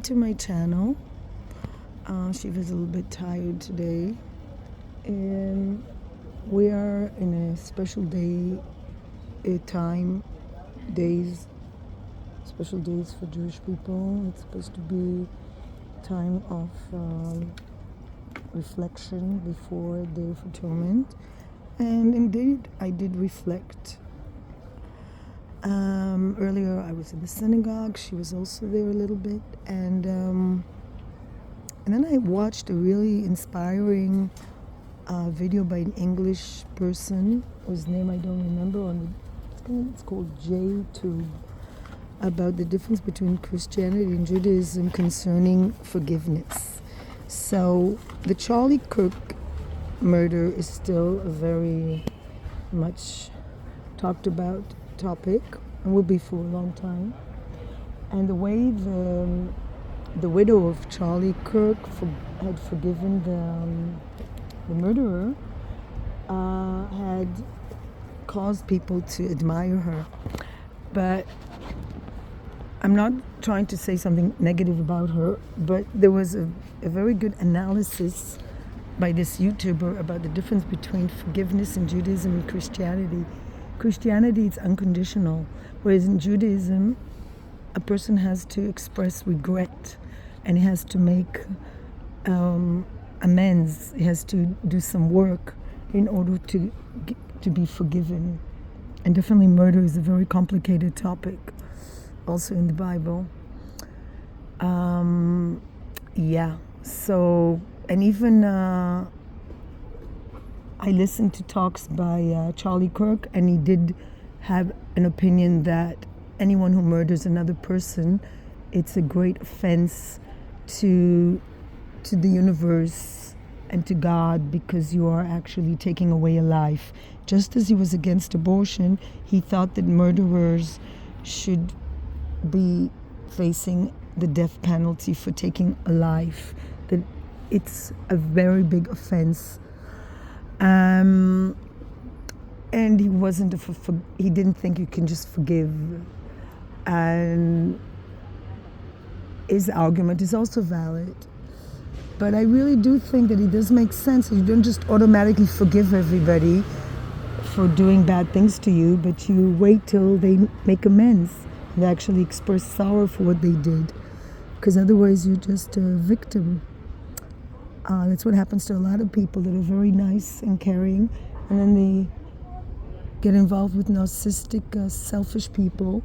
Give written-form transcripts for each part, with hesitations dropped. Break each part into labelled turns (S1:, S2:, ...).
S1: to my channel. She was a little bit tired today, and we are in a special day, special days for Jewish people. It's supposed to be time of reflection before Day of Atonement, and indeed I did reflect. Earlier I was in the synagogue. She was also there a little bit, and then I watched a really inspiring video by an English person whose name I don't remember. It's called JTube, about the difference between Christianity and Judaism concerning forgiveness. So the Charlie Kirk murder is still a very much talked about topic, and will be for a long time. And the way the widow of Charlie Kirk had forgiven the murderer had caused people to admire her. But I'm not trying to say something negative about her, but there was a very good analysis by this YouTuber about the difference between forgiveness in Judaism and Christianity. Christianity is unconditional, whereas in Judaism, a person has to express regret and he has to make amends. He has to do some work in order to be forgiven. And definitely murder is a very complicated topic, also in the Bible. So, and even I listened to talks by Charlie Kirk, and he did have an opinion that anyone who murders another person, it's a great offense to the universe and to God, because you are actually taking away a life. Just as he was against abortion, he thought that murderers should be facing the death penalty for taking a life, that it's a very big offense. And he wasn't he didn't think you can just forgive. And his argument is also valid. But I really do think that it does make sense. You don't just automatically forgive everybody for doing bad things to you, but you wait till they make amends and actually express sorrow for what they did. Because otherwise you're just a victim. That's what happens to a lot of people that are very nice and caring, and then they get involved with narcissistic, selfish people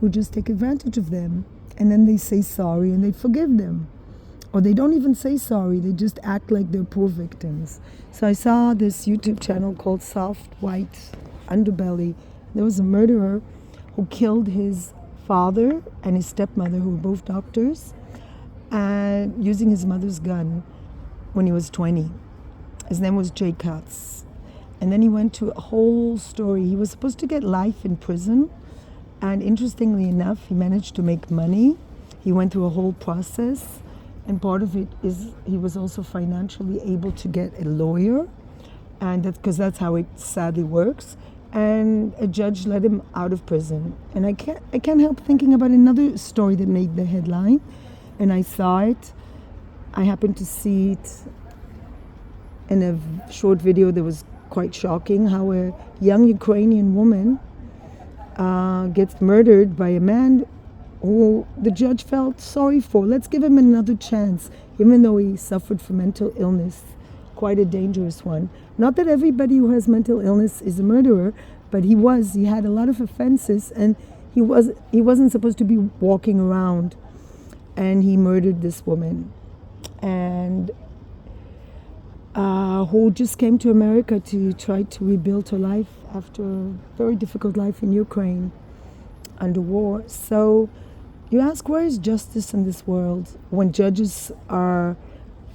S1: who just take advantage of them, and then they say sorry and they forgive them. Or they don't even say sorry, they just act like they're poor victims. So I saw this YouTube channel called Soft White Underbelly. There was a murderer who killed his father and his stepmother, who were both doctors, and using his mother's gun when he was 20. His name was Jay Katz. And then he went to a whole story. He was supposed to get life in prison, and interestingly enough, he managed to make money. He went through a whole process, and part of it is he was also financially able to get a lawyer, and because that's how it sadly works. And a judge let him out of prison. And I can't help thinking about another story that made the headline, and I saw it. I happened to see it in a short video that was quite shocking, how a young Ukrainian woman gets murdered by a man who the judge felt sorry for. Let's give him another chance, even though he suffered from mental illness, quite a dangerous one. Not that everybody who has mental illness is a murderer, but he had a lot of offenses, and he wasn't supposed to be walking around, and he murdered this woman. And who just came to America to try to rebuild her life after a very difficult life in Ukraine under war. So you ask, where is justice in this world when judges are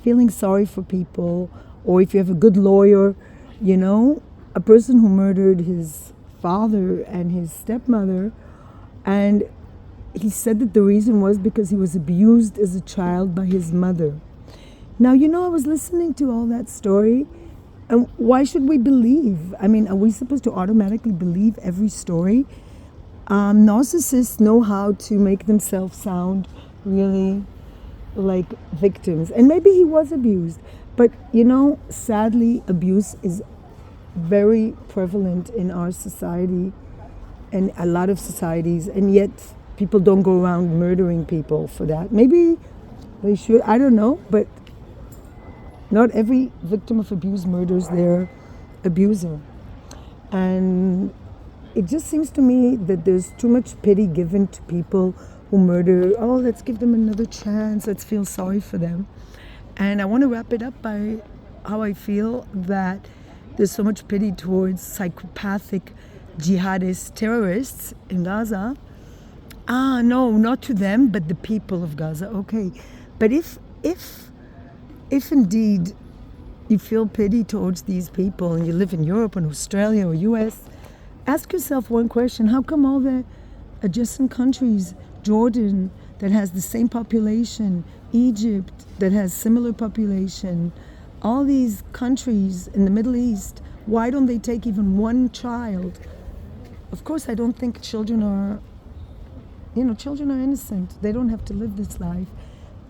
S1: feeling sorry for people? Or if you have a good lawyer, a person who murdered his father and his stepmother, and he said that the reason was because he was abused as a child by his mother. Now, I was listening to all that story, and why should we believe? I mean, are we supposed to automatically believe every story? Narcissists know how to make themselves sound really like victims. And maybe he was abused. But, sadly, abuse is very prevalent in our society and a lot of societies, and yet people don't go around murdering people for that. Maybe they should, I don't know, but not every victim of abuse murders their abuser. And it just seems to me that there's too much pity given to people who murder. Oh, let's give them another chance. Let's feel sorry for them. And I want to wrap it up by how I feel that there's so much pity towards psychopathic jihadist terrorists in Gaza. No, not to them, but the people of Gaza. Okay, but if indeed you feel pity towards these people and you live in Europe and Australia or US, ask yourself one question: how come all the adjacent countries, Jordan that has the same population, Egypt that has similar population, all these countries in the Middle East, why don't they take even one child? Of course, I don't think children are innocent. They don't have to live this life.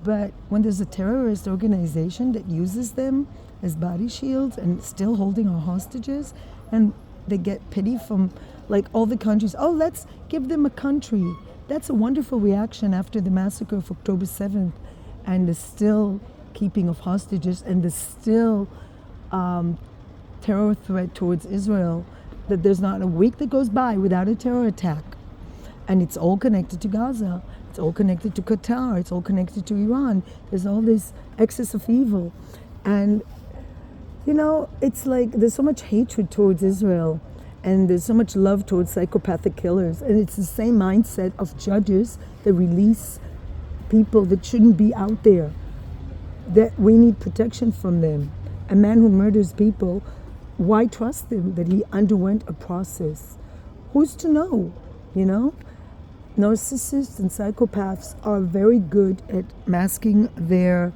S1: But when there's a terrorist organization that uses them as body shields and still holding our hostages, and they get pity from like all the countries, oh, let's give them a country. That's a wonderful reaction after the massacre of October 7th and the still keeping of hostages and the still terror threat towards Israel, that there's not a week that goes by without a terror attack. And it's all connected to Gaza. It's all connected to Qatar. It's all connected to Iran. There's all this excess of evil. And, it's like there's so much hatred towards Israel and there's so much love towards psychopathic killers. And it's the same mindset of judges that release people that shouldn't be out there, that we need protection from them. A man who murders people, why trust him that he underwent a process? Who's to know, Narcissists and psychopaths are very good at masking their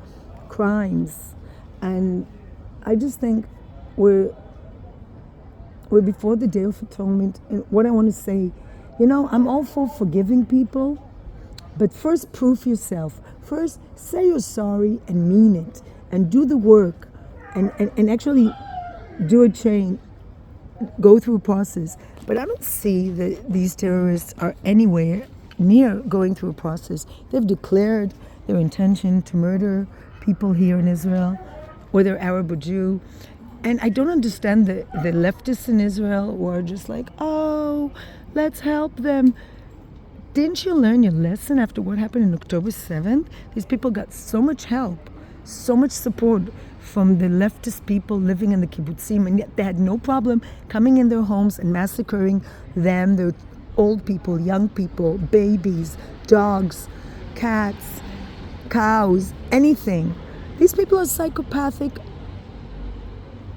S1: crimes. And I just think we're before the Day of Atonement. And what I want to say, I'm all for forgiving people, but first prove yourself. First say you're sorry and mean it and do the work and actually do a change, go through a process. But I don't see that these terrorists are anywhere near going through a process. They've declared their intention to murder people here in Israel, whether Arab or Jew. And I don't understand the leftists in Israel who are just like, oh, let's help them. Didn't you learn your lesson after what happened on October 7th? These people got so much help, so much support from the leftist people living in the kibbutzim, and yet they had no problem coming in their homes and massacring them, their old people, young people, babies, dogs, cats, cows, anything. These people are psychopathic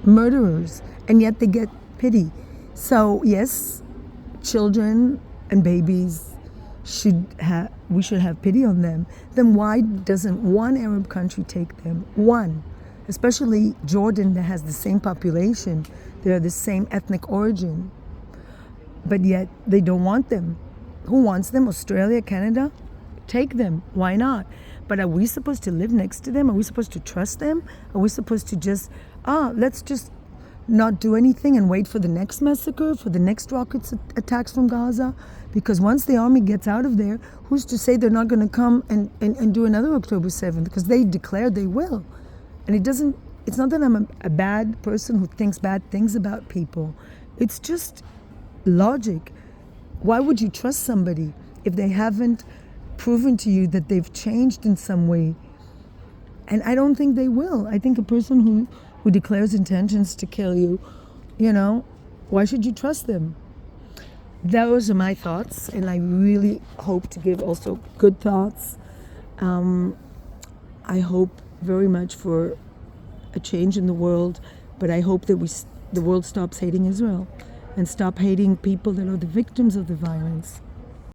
S1: murderers, and yet they get pity. So yes, children and babies we should have pity on them. Then why doesn't one Arab country take them? One. Especially Jordan, that has the same population. They're the same ethnic origin. But yet they don't want them. Who wants them? Australia, Canada? Take them. Why not? But are we supposed to live next to them? Are we supposed to trust them? Are we supposed to just, let's just not do anything and wait for the next massacre, for the next rocket attacks from Gaza? Because once the army gets out of there, who's to say they're not going to come and do another October 7th? Because they declared they will. And it's not that I'm a bad person who thinks bad things about people. It's just logic. Why would you trust somebody if they haven't proven to you that they've changed in some way? And I don't think they will. I think a person who declares intentions to kill you, why should you trust them? Those are my thoughts, and I really hope to give also good thoughts. I hope very much for a change in the world, but I hope that the world stops hating Israel and stop hating people that are the victims of the violence.